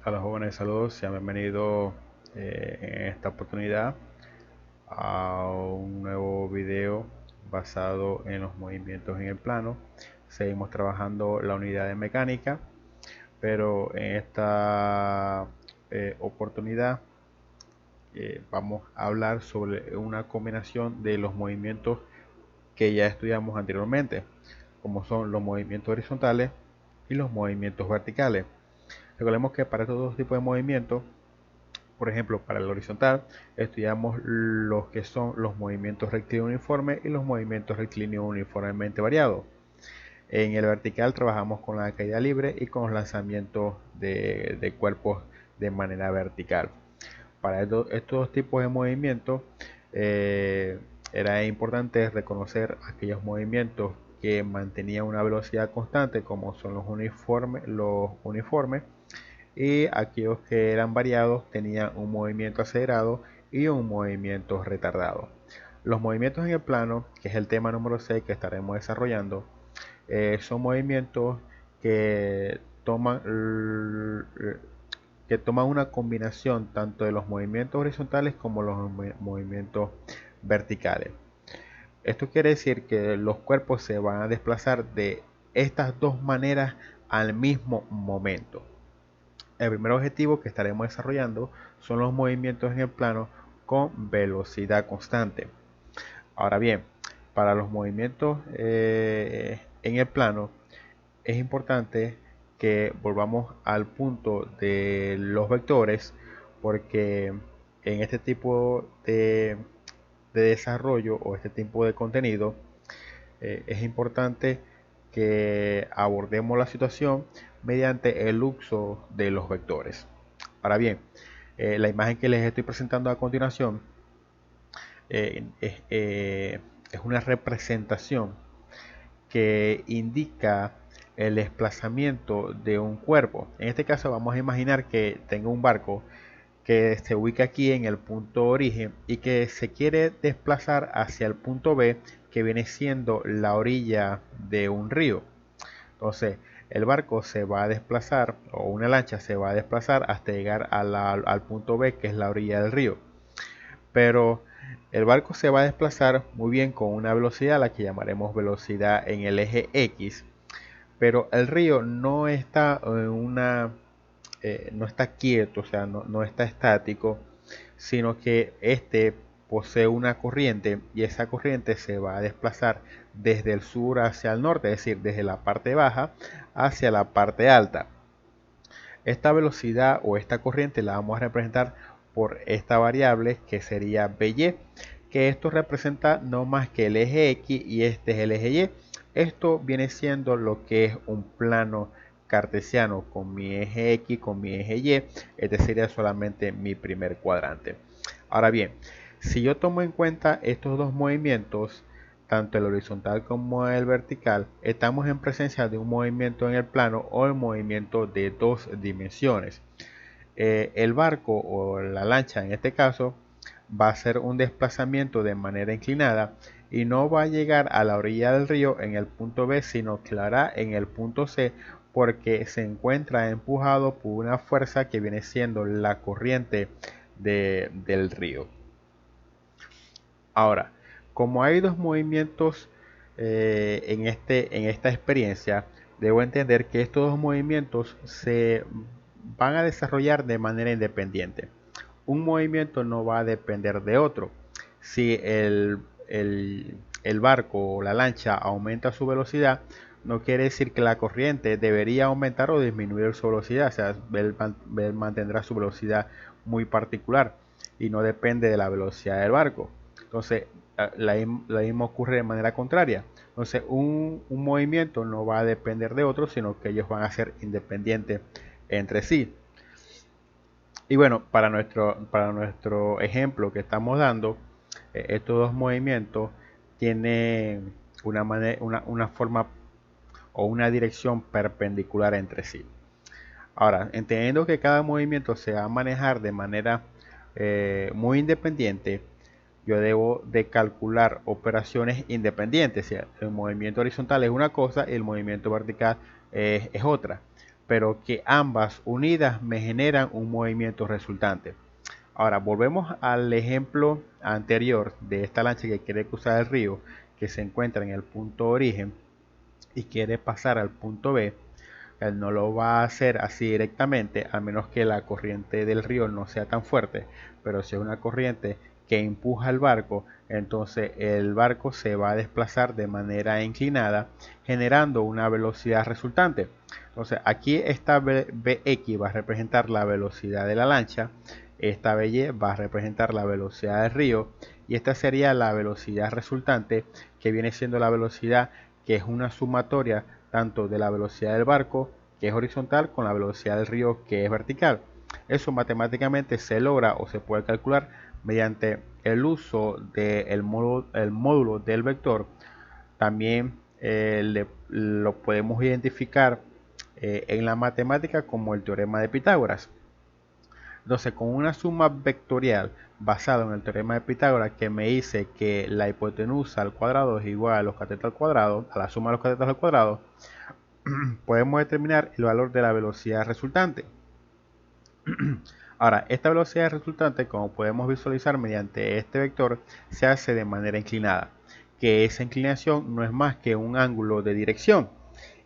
A los jóvenes, saludos, sean bienvenidos en esta oportunidad a un nuevo video basado en los movimientos en el plano. Seguimos trabajando la unidad de mecánica, pero en esta oportunidad vamos a hablar sobre una combinación de los movimientos que ya estudiamos anteriormente, como son los movimientos horizontales y los movimientos verticales. Recordemos que para estos dos tipos de movimientos, por ejemplo, para el horizontal, estudiamos los que son los movimientos rectilíneos uniformes y los movimientos rectilíneos uniformemente variados. En el vertical trabajamos con la caída libre y con los lanzamientos de cuerpos de manera vertical. Para estos dos tipos de movimientos era importante reconocer aquellos movimientos que mantenían una velocidad constante, como son los uniformes, y aquellos que eran variados tenían un movimiento acelerado y un movimiento retardado. Los movimientos en el plano, que es el tema número 6 que estaremos desarrollando, son movimientos que toman una combinación tanto de los movimientos horizontales como los movimientos verticales. Esto quiere decir que los cuerpos se van a desplazar de estas dos maneras al mismo momento. El primer objetivo que estaremos desarrollando son los movimientos en el plano con velocidad constante. Ahora bien, para los movimientos en el plano es importante que volvamos al punto de los vectores, porque en este tipo de desarrollo o este tipo de contenido es importante que abordemos la situación mediante el uso de los vectores. Ahora bien, la imagen que les estoy presentando a continuación es una representación que indica el desplazamiento de un cuerpo. En este caso vamos a imaginar que tengo un barco que se ubica aquí en el punto origen y que se quiere desplazar hacia el punto B, que viene siendo la orilla de un río. Entonces el barco se va a desplazar, o una lancha se va a desplazar hasta llegar al punto B, que es la orilla del río. Pero el barco se va a desplazar muy bien con una velocidad, la que llamaremos velocidad en el eje X, pero el río no está no está quieto, o sea, no está estático, sino que este posee una corriente, y esa corriente se va a desplazar desde el sur hacia el norte, es decir, desde la parte baja hacia la parte alta. Esta velocidad o esta corriente la vamos a representar por esta variable, que sería BY, que esto representa no más que el eje X y este es el eje Y. Esto viene siendo lo que es un plano cartesiano con mi eje X, con mi eje Y. Este sería solamente mi primer cuadrante. Ahora bien, si yo tomo en cuenta estos dos movimientos, tanto el horizontal como el vertical, estamos en presencia de un movimiento en el plano o el movimiento de dos dimensiones. El barco o la lancha en este caso va a hacer un desplazamiento de manera inclinada y no va a llegar a la orilla del río en el punto B, sino que lo hará en el punto C, porque se encuentra empujado por una fuerza que viene siendo la corriente del río. Ahora, como hay dos movimientos en esta experiencia, debo entender que estos dos movimientos se van a desarrollar de manera independiente. Un movimiento no va a depender de otro. Si el barco o la lancha aumenta su velocidad, no quiere decir que la corriente debería aumentar o disminuir su velocidad. O sea, él mantendrá su velocidad muy particular y no depende de la velocidad del barco. Entonces, la misma ocurre de manera contraria. Entonces, un movimiento no va a depender de otro, sino que ellos van a ser independientes entre sí. Y bueno, para nuestro ejemplo que estamos dando, estos dos movimientos tienen una forma o una dirección perpendicular entre sí. Ahora, entendiendo que cada movimiento se va a manejar de manera muy independiente, yo debo de calcular operaciones independientes. O sea, el movimiento horizontal es una cosa y el movimiento vertical es otra. pero que ambas unidas me generan un movimiento resultante. Ahora volvemos al ejemplo anterior de esta lancha que quiere cruzar el río, que se encuentra en el punto origen y quiere pasar al punto B. Él no lo va a hacer así directamente, a menos que la corriente del río no sea tan fuerte. Pero si es una corriente que empuja el barco, entonces el barco se va a desplazar de manera inclinada, generando una velocidad resultante. Entonces aquí esta Bx va a representar la velocidad de la lancha, esta By va a representar la velocidad del río, y esta sería la velocidad resultante, que viene siendo la velocidad que es una sumatoria tanto de la velocidad del barco, que es horizontal, con la velocidad del río, que es vertical. Eso matemáticamente se logra o se puede calcular mediante el uso del módulo del vector. También lo podemos identificar en la matemática como el teorema de Pitágoras. Entonces, con una suma vectorial basada en el teorema de Pitágoras, que me dice que la hipotenusa al cuadrado es igual a los catetos al cuadrado, a la suma de los catetos al cuadrado, podemos determinar el valor de la velocidad resultante. Ahora, esta velocidad resultante, como podemos visualizar mediante este vector, se hace de manera inclinada, que esa inclinación no es más que un ángulo de dirección,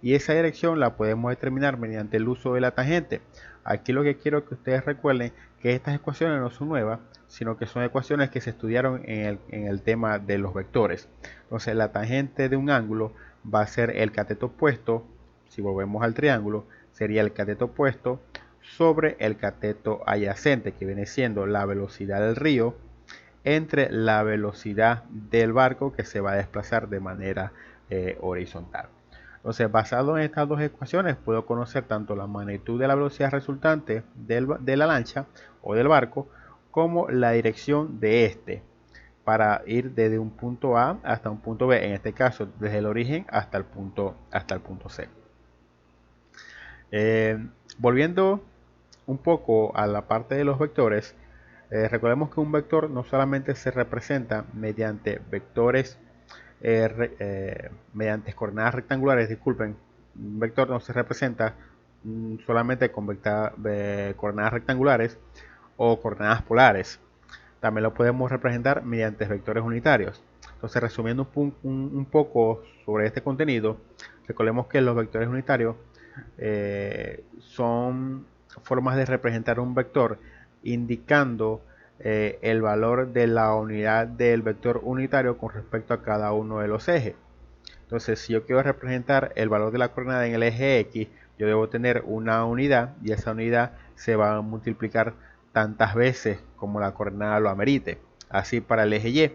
y esa dirección la podemos determinar mediante el uso de la tangente. Aquí lo que quiero que ustedes recuerden que estas ecuaciones no son nuevas, sino que son ecuaciones que se estudiaron en el tema de los vectores. Entonces la tangente de un ángulo va a ser el cateto opuesto, si volvemos al triángulo, sería el cateto opuesto sobre el cateto adyacente, que viene siendo la velocidad del río entre la velocidad del barco que se va a desplazar de manera horizontal. Entonces, basado en estas dos ecuaciones, puedo conocer tanto la magnitud de la velocidad resultante de la lancha o del barco, como la dirección de este, para ir desde un punto A hasta un punto B, en este caso desde el origen hasta el punto C. Volviendo un poco a la parte de los vectores, recordemos que un vector no solamente se representa mediante vectores, mediante coordenadas rectangulares, disculpen, un vector no se representa solamente con coordenadas rectangulares o coordenadas polares. También lo podemos representar mediante vectores unitarios. Entonces, resumiendo un poco sobre este contenido, recordemos que los vectores unitarios son formas de representar un vector indicando el valor de la unidad del vector unitario con respecto a cada uno de los ejes. Entonces, si yo quiero representar el valor de la coordenada en el eje X, yo debo tener una unidad, y esa unidad se va a multiplicar tantas veces como la coordenada lo amerite. Así para el eje Y,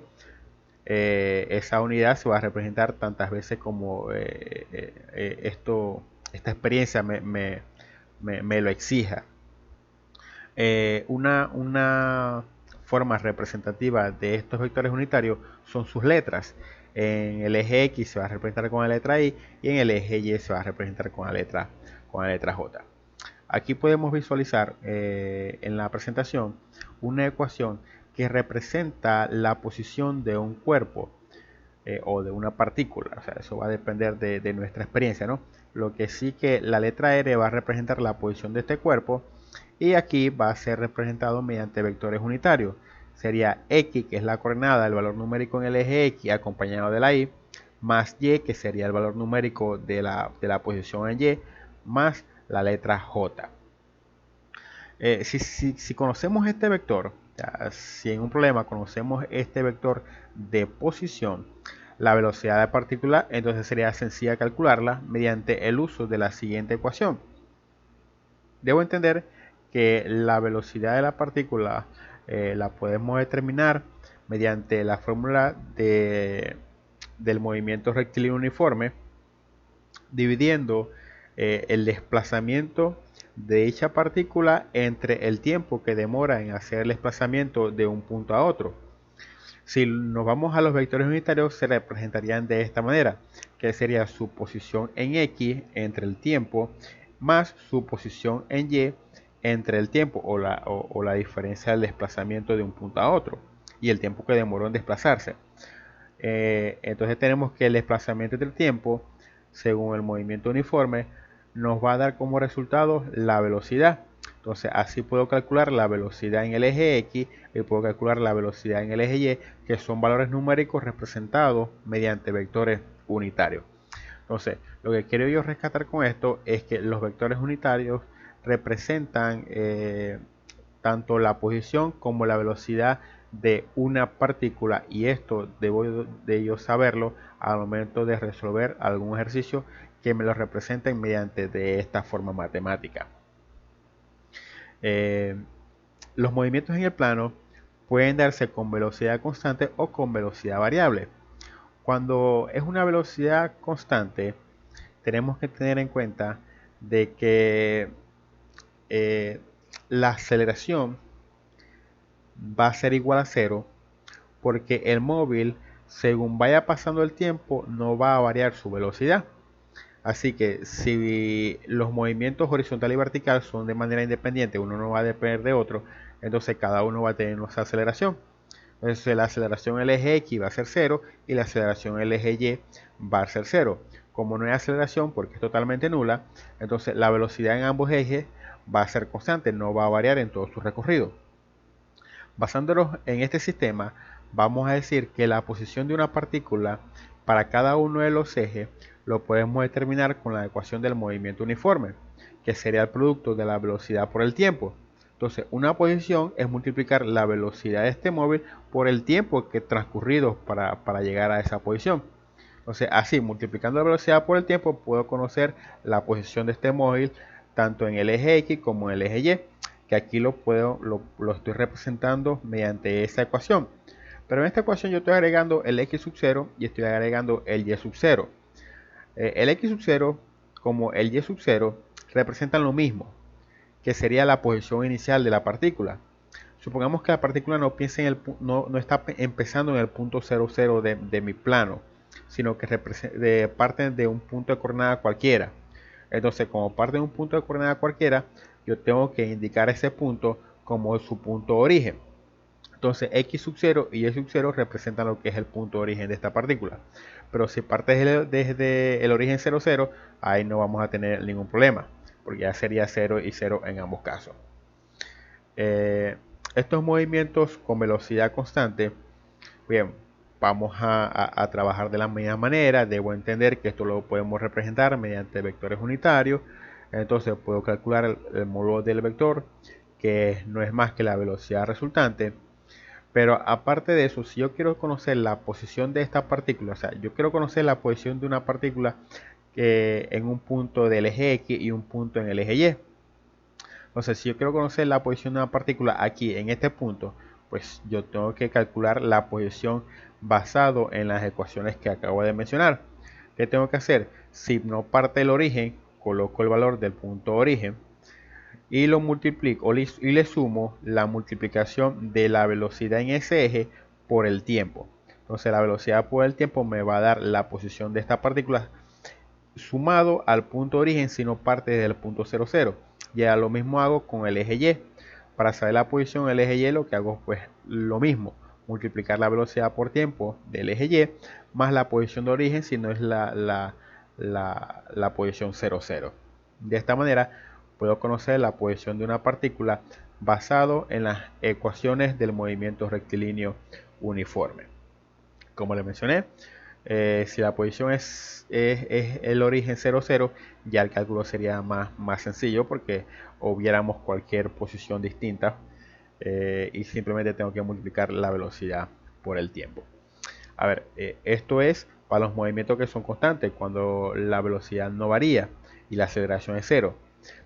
esa unidad se va a representar tantas veces como esta experiencia me lo exija. Una forma representativa de estos vectores unitarios son sus letras. En el eje X se va a representar con la letra I, y en el eje Y se va a representar con la letra J. Aquí podemos visualizar en la presentación una ecuación que representa la posición de un cuerpo o de una partícula. O sea, eso va a depender de nuestra experiencia, ¿no? Lo que sí, que la letra R va a representar la posición de este cuerpo, y aquí va a ser representado mediante vectores unitarios. Sería X, que es la coordenada, el valor numérico en el eje X acompañado de la Y, más Y, que sería el valor numérico de la posición en Y, más la letra J. Si conocemos este vector, si en un problema conocemos este vector de posición, la velocidad de partícula, entonces sería sencilla calcularla mediante el uso de la siguiente ecuación. Debo entender que la velocidad de la partícula la podemos determinar mediante la fórmula del movimiento rectilíneo uniforme, dividiendo el desplazamiento de dicha partícula entre el tiempo que demora en hacer el desplazamiento de un punto a otro. Si nos vamos a los vectores unitarios, se representarían de esta manera, que sería su posición en X entre el tiempo más su posición en Y entre el tiempo, o la diferencia del desplazamiento de un punto a otro y el tiempo que demoró en desplazarse. Entonces tenemos que el desplazamiento entre el tiempo, según el movimiento uniforme, nos va a dar como resultado la velocidad. Entonces así puedo calcular la velocidad en el eje X y puedo calcular la velocidad en el eje Y, que son valores numéricos representados mediante vectores unitarios. Entonces, lo que quiero yo rescatar con esto es que los vectores unitarios representan tanto la posición como la velocidad de una partícula, y esto debo de yo saberlo al momento de resolver algún ejercicio que me lo representen mediante de esta forma matemática. Los movimientos en el plano pueden darse con velocidad constante o con velocidad variable. Cuando es una velocidad constante, tenemos que tener en cuenta de que la aceleración va a ser igual a cero, porque el móvil, según vaya pasando el tiempo, no va a variar su velocidad. Así que si los movimientos horizontal y vertical son de manera independiente, uno no va a depender de otro, entonces cada uno va a tener nuestra aceleración. Entonces la aceleración en el eje X va a ser 0 y la aceleración en el eje Y va a ser 0. Como no hay aceleración porque es totalmente nula, entonces la velocidad en ambos ejes va a ser constante, no va a variar en todo su recorrido. Basándonos en este sistema, vamos a decir que la posición de una partícula para cada uno de los ejes lo podemos determinar con la ecuación del movimiento uniforme, que sería el producto de la velocidad por el tiempo. Entonces, una posición es multiplicar la velocidad de este móvil por el tiempo que transcurrido para llegar a esa posición. Entonces, así, multiplicando la velocidad por el tiempo, puedo conocer la posición de este móvil tanto en el eje X como en el eje Y, que aquí lo estoy representando mediante esta ecuación. Pero en esta ecuación yo estoy agregando el X sub 0 y estoy agregando el Y sub 0. El X sub 0 como el Y sub 0 representan lo mismo, que sería la posición inicial de la partícula. Supongamos que la partícula no está empezando en el punto 00 de mi plano, sino que parte de un punto de coordenada cualquiera. Entonces, como parte de un punto de coordenada cualquiera, yo tengo que indicar ese punto como su punto de origen. Entonces, X sub 0 y Y sub 0 representan lo que es el punto de origen de esta partícula. Pero si parte desde el origen 0, 0, ahí no vamos a tener ningún problema, porque ya sería 0 y 0 en ambos casos. Estos movimientos con velocidad constante, bien, vamos a trabajar de la misma manera. Debo entender que esto lo podemos representar mediante vectores unitarios. Entonces puedo calcular el módulo del vector, que no es más que la velocidad resultante. Pero aparte de eso, si yo quiero conocer la posición de esta partícula, o sea, yo quiero conocer la posición de una partícula en un punto del eje X y un punto en el eje Y. Entonces, si yo quiero conocer la posición de una partícula aquí en este punto, pues yo tengo que calcular la posición basado en las ecuaciones que acabo de mencionar. ¿Qué tengo que hacer? Si no parte del origen, coloco el valor del punto de origen y lo multiplico y le sumo la multiplicación de la velocidad en ese eje por el tiempo. Entonces la velocidad por el tiempo me va a dar la posición de esta partícula sumado al punto de origen si no parte del punto 0, 0. Ya lo mismo hago con el eje Y. Para saber la posición del eje Y lo que hago pues lo mismo, multiplicar la velocidad por tiempo del eje Y más la posición de origen si no es la posición 0, 0. De esta manera puedo conocer la posición de una partícula basado en las ecuaciones del movimiento rectilíneo uniforme. Como les mencioné, si la posición es el origen 0, 0, ya el cálculo sería más sencillo porque obviáramos cualquier posición distinta y simplemente tengo que multiplicar la velocidad por el tiempo. A ver, esto es para los movimientos que son constantes, cuando la velocidad no varía y la aceleración es 0.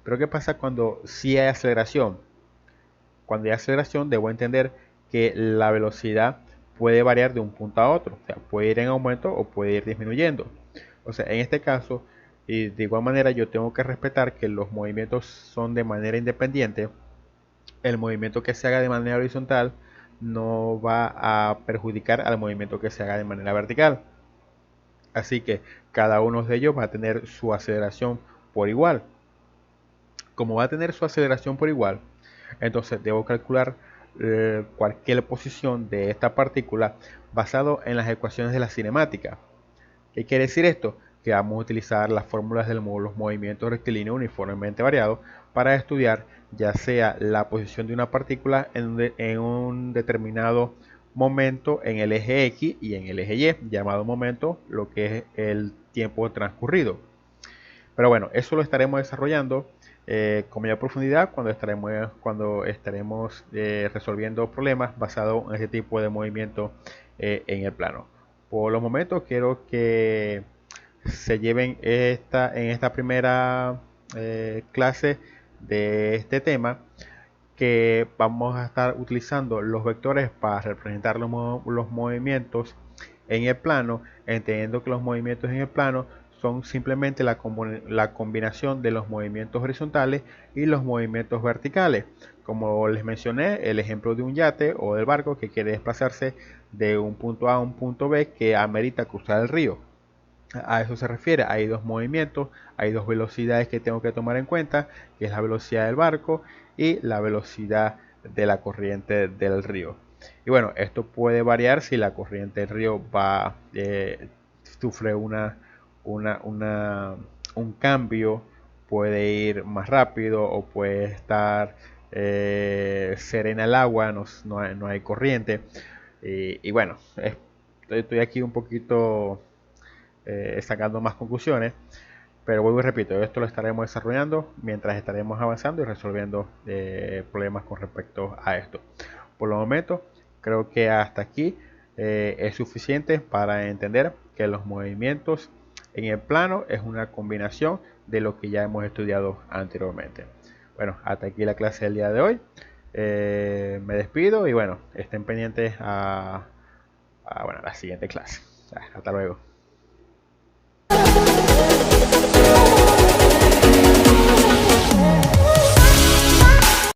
Pero ¿qué pasa cuando sí hay aceleración? Cuando hay aceleración debo entender que la velocidad puede variar de un punto a otro, o sea, puede ir en aumento o puede ir disminuyendo. O sea, en este caso, y de igual manera yo tengo que respetar que los movimientos son de manera independiente. El movimiento que se haga de manera horizontal no va a perjudicar al movimiento que se haga de manera vertical. Así que cada uno de ellos va a tener su aceleración por igual. Como va a tener su aceleración por igual, entonces debo calcular cualquier posición de esta partícula basado en las ecuaciones de la cinemática. ¿Qué quiere decir esto? que vamos a utilizar las fórmulas de los movimientos rectilíneos uniformemente variados para estudiar ya sea la posición de una partícula en un determinado momento en el eje X y en el eje Y, llamado momento lo que es el tiempo transcurrido. Pero bueno, eso lo estaremos desarrollando con mayor profundidad cuando estaremos resolviendo problemas basados en este tipo de movimiento en el plano. Por los momentos quiero que se lleven en esta primera clase de este tema, que vamos a estar utilizando los vectores para representar los movimientos en el plano, entendiendo que los movimientos en el plano son simplemente la combinación de los movimientos horizontales y los movimientos verticales. Como les mencioné, el ejemplo de un yate o del barco que quiere desplazarse de un punto A a un punto B que amerita cruzar el río. A eso se refiere, hay dos movimientos, hay dos velocidades que tengo que tomar en cuenta, que es la velocidad del barco y la velocidad de la corriente del río. Y bueno, esto puede variar si la corriente del río sufre un cambio, puede ir más rápido o puede estar serena el agua, no hay corriente. Y bueno, estoy aquí un poquito sacando más conclusiones. Pero vuelvo y repito, esto lo estaremos desarrollando mientras estaremos avanzando y resolviendo problemas con respecto a esto. Por el momento, creo que hasta aquí es suficiente para entender que los movimientos en el plano es una combinación de lo que ya hemos estudiado anteriormente. Bueno, hasta aquí la clase del día de hoy. Me despido y bueno, estén pendientes a la siguiente clase. Hasta luego.